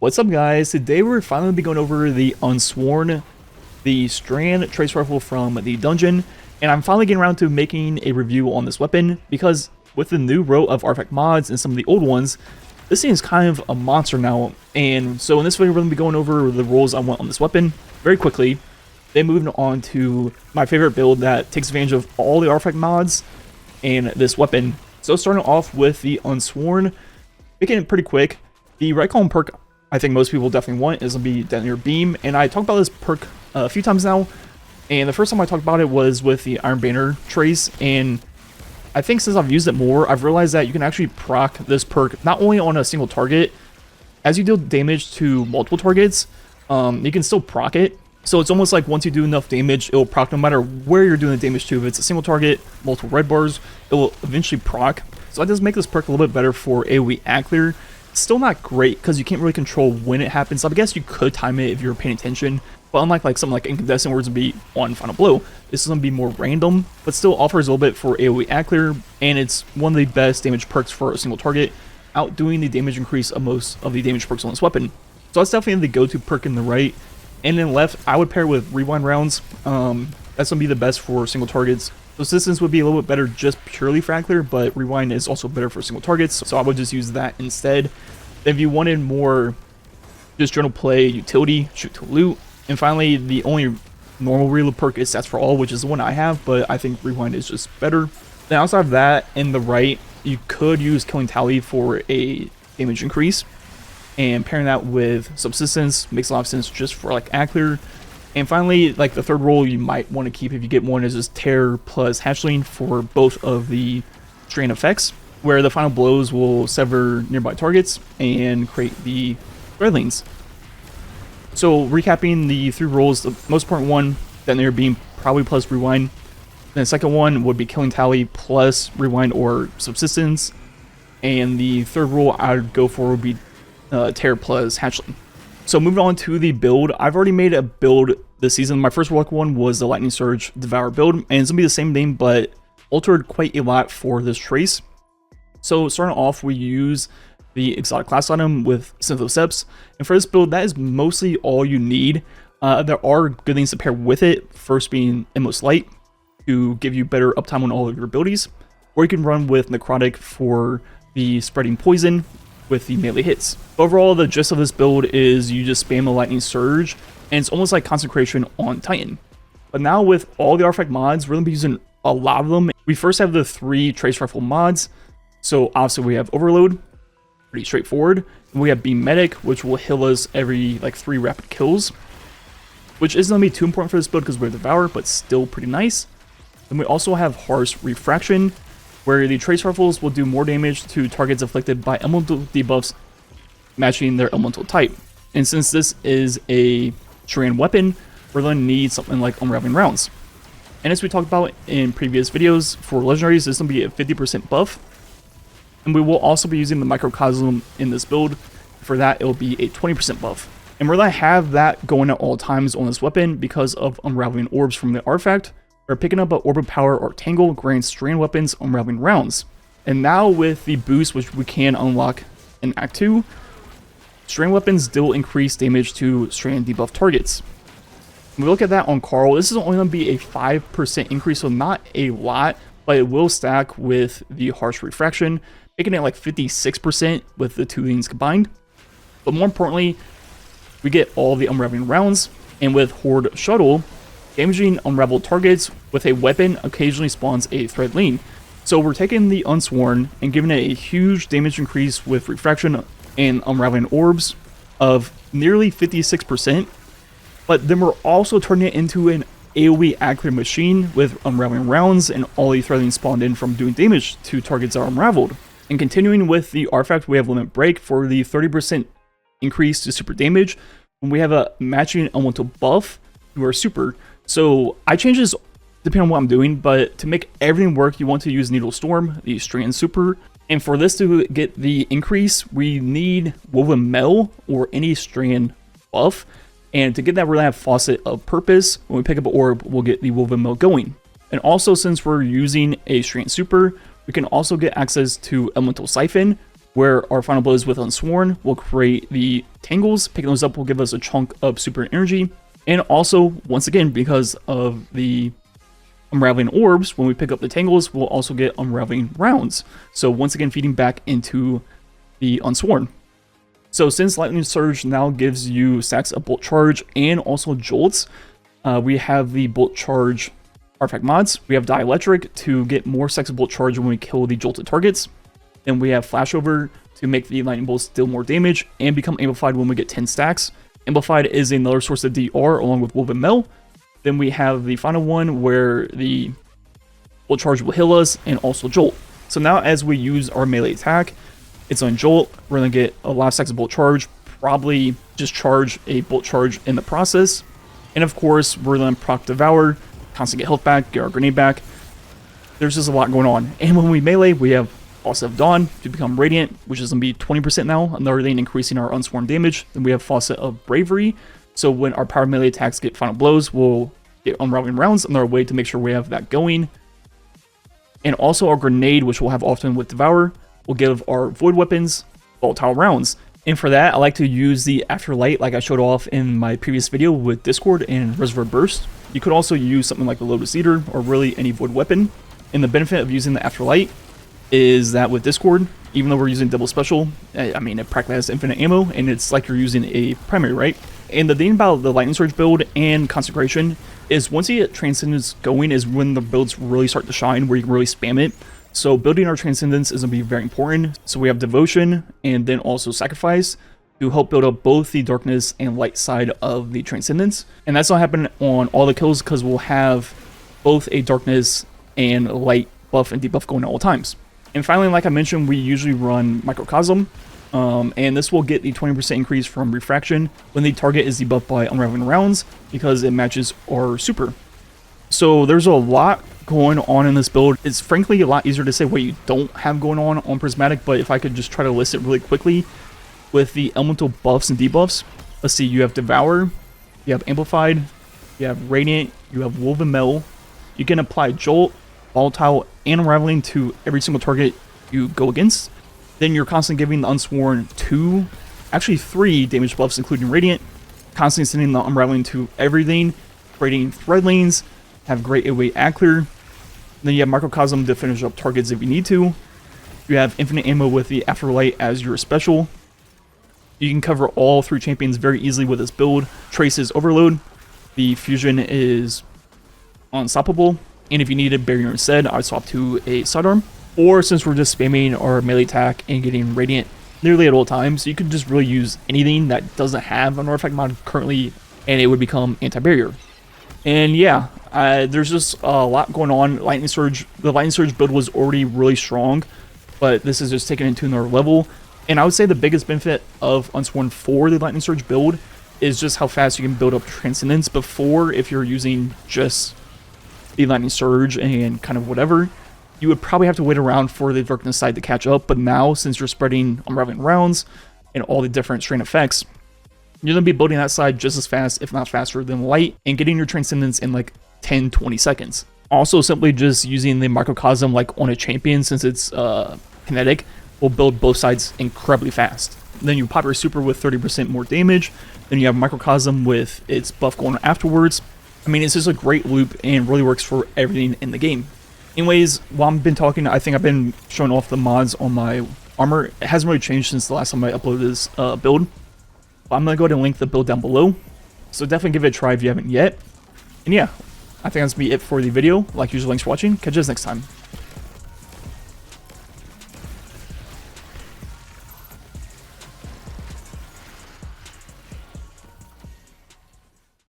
What's up, guys? Today we're finally be going over the Unsworn, the Strand Trace Rifle from the dungeon, and I'm finally getting around to making a review on this weapon because with the new row of artifact mods and some of the old ones, this thing is kind of a monster now. And so in this video we're going to be going over the roles I want on this weapon very quickly, then moving on to my favorite build that takes advantage of all the artifact mods and this weapon. So starting off with the Unsworn, making it pretty quick, the right column perk I think most people definitely want is going to be Detonator Beam, and I talked about this perk a few times now, and the first time I talked about it was with the Iron Banner trace, and I think since I've used it more, I've realized that you can actually proc this perk not only on a single target. As you deal damage to multiple targets, you can still proc it, so it's almost like once you do enough damage, it will proc no matter where you're doing the damage to. If it's a single target, multiple red bars, it will eventually proc, so that does make this perk a little bit better for AoE ad clear. Still not great because you can't really control when it happens. I guess you could time it if you're paying attention, but unlike something like Incandescent where it's going to be on final blow, this is going to be more random, but still offers a little bit for AoE ad clear, and it's one of the best damage perks for a single target, outdoing the damage increase of most of the damage perks on this weapon. So that's definitely the go-to perk in the right, and then left I would pair with Rewind rounds. That's going to be the best for single targets. Persistence would be a little bit better just purely for ad clear, but Rewind is also better for single targets, so I would just use that instead. If you wanted more just general play, utility, shoot to loot, and finally the only normal reload perk is Stats for All, which is the one I have, but I think Rewind is just better. Then outside of that, in the right, you could use Killing Tally for a damage increase, and pairing that with Subsistence makes a lot of sense just for ad clear. And finally, the third role you might want to keep if you get one is just Tear plus Hatchling for both of the Strain effects, where the final blows will sever nearby targets and create the threadlings. So recapping the three roles, the most important one, Detonator Beam probably plus Rewind. Then the second one would be Killing Tally plus Rewind or Subsistence. And the third role I would go for would be Tear plus Hatchling. So moving on to the build, I've already made a build this season. My first relic one was the Lightning Surge Devour build, and it's going to be the same name, but altered quite a lot for this trace. So starting off, we use the exotic class item with Synthoceps, and for this build, that is mostly all you need. There are good things to pair with it, first being Endless Light to give you better uptime on all of your abilities, or you can run with Necrotic for the spreading poison with the melee hits. Overall, the gist of this build is you just spam the Lightning Surge, and it's almost like Consecration on Titan. But now with all the artifact mods, we're going to be using a lot of them. We first have the 3 Trace Rifle mods. So obviously we have Overload, pretty straightforward. And we have Beam Medic, which will heal us every 3 rapid kills, which isn't going to be too important for this build because we're Devour, but still pretty nice. Then we also have Harsh Refraction, where the Trace Rifles will do more damage to targets afflicted by elemental debuffs matching their elemental type. And since this is a Strand weapon, we're going to need something like Unraveling Rounds. And as we talked about in previous videos, for legendaries, this is going to be a 50% buff. And we will also be using the Microcosm in this build. For that, it will be a 20% buff. And we're going to have that going at all times on this weapon because of Unraveling Orbs from the artifact, where picking up an Orb of Power or Tangle grants Strand weapons Unraveling Rounds. And now with the boost, which we can unlock in Act 2, Strand weapons still increase damage to Strand debuff targets. When we look at that on Carl, this is only going to be a 5% increase, so not a lot, but it will stack with the Harsh Refraction, making it 56% with the two things combined. But more importantly, we get all the Unraveling Rounds, and with Horde Shuttle, damaging unraveled targets with a weapon occasionally spawns a Threadling. So we're taking the Unsworn and giving it a huge damage increase with Refraction and Unraveling Orbs of nearly 56%, but then we're also turning it into an AoE ad clear machine with Unraveling Rounds and all the Threadling spawned in from doing damage to targets that are unraveled. And continuing with the artifact, we have Limit Break for the 30% increase to super damage when we have a matching elemental buff to our super. So I change this depending on what I'm doing, but to make everything work, you want to use Needle Storm, the Strand super. And for this to get the increase, we need Woven Metal or any Strand buff. And to get that, we're going to have Faucet of Purpose. When we pick up an orb, we'll get the Woven Metal going. And also, since we're using a Strand super, we can also get access to Elemental Siphon, where our final blows with Unsworn will create the tangles. Picking those up will give us a chunk of super energy. And also, once again, because of the unraveling orbs, when we pick up the tangles, we'll also get unraveling rounds. So once again, feeding back into the Unsworn. So since Lightning Surge now gives you stacks of Bolt Charge and also Jolts, we have the Bolt Charge artifact mods. We have Dielectric to get more stacks of Bolt Charge when we kill the jolted targets. Then we have Flashover to make the lightning bolts deal more damage and become amplified when we get 10 stacks. Amplified is another source of DR along with Woven Mel. Then we have the final one where the Bolt Charge will heal us and also Jolt. So now as we use our melee attack, it's on Jolt. We're going to get a lot of stacks of Bolt Charge, probably just charge a Bolt Charge in the process. And of course, we're going to proc Devour, constantly get health back, get our grenade back. There's just a lot going on. And when we melee, we have Faucet of Dawn to become Radiant, which is going to be 20% now, another thing increasing our Unsworn damage. Then we have Faucet of Bravery, so when our power melee attacks get final blows, we'll get unraveling rounds, another way to make sure we have that going. And also our Grenade, which we'll have often with Devour, will give our Void Weapons volatile rounds. And for that, I like to use the Afterlight like I showed off in my previous video with Discord and Reservoir Burst. You could also use something like the Lotus Eater or really any Void Weapon. And the benefit of using the Afterlight is that with Discord, even though we're using double special, I mean, it practically has infinite ammo, and it's like you're using a primary, right? And the thing about the Lightning Surge build and Consecration is once you get Transcendence going is when the builds really start to shine, where you can really spam it. So building our Transcendence is going to be very important. So we have Devotion and then also Sacrifice to help build up both the Darkness and Light side of the Transcendence. And that's not happening on all the kills because we'll have both a Darkness and Light buff and debuff going at all times. And finally, like I mentioned, we usually run Microcosm, and this will get the 20% increase from Refraction when the target is debuffed by Unraveling Rounds because it matches our super. So there's a lot going on in this build. It's frankly a lot easier to say what you don't have going on Prismatic, but if I could just try to list it really quickly, with the elemental buffs and debuffs, let's see, you have Devour, you have Amplified, you have Radiant, you have Woven Mel, you can apply Jolt, Volatile, and Unraveling to every single target you go against. Then you're constantly giving the Unsworn 3 damage buffs, including Radiant, constantly sending the Unraveling to everything, creating thread lanes, have great AoE ad clear. Then you have Microcosm to finish up targets if you need to. You have infinite ammo with the Afterlight as your special. You can cover all 3 champions very easily with this build. Trace is Overload. The Fusion is Unstoppable. And if you needed Barrier instead, I'd swap to a Sidearm. Or since we're just spamming our melee attack and getting Radiant nearly at all times, you could just really use anything that doesn't have an artifact mod currently, and it would become anti-barrier. And yeah, there's just a lot going on. The Lightning Surge build was already really strong, but this is just taking it to another level. And I would say the biggest benefit of Unsworn for the Lightning Surge build is just how fast you can build up Transcendence. Before, if you're using just the Lightning Surge and kind of whatever, you would probably have to wait around for the Darkness side to catch up. But now, since you're spreading Unraveling Rounds and all the different strain effects, you're going to be building that side just as fast, if not faster, than Light, and getting your Transcendence in like 10-20 seconds. Also, simply just using the Microcosm like on a champion, since it's kinetic, will build both sides incredibly fast. Then you pop your super with 30% more damage. Then you have Microcosm with its buff going afterwards. I mean, it's just a great loop and really works for everything in the game. Anyways, while I've been talking, I think I've been showing off the mods on my armor. It hasn't really changed since the last time I uploaded this build. But I'm going to go ahead and link the build down below. So definitely give it a try if you haven't yet. And yeah, I think that's going to be it for the video. Like usual, thanks for watching. Catch you guys next time.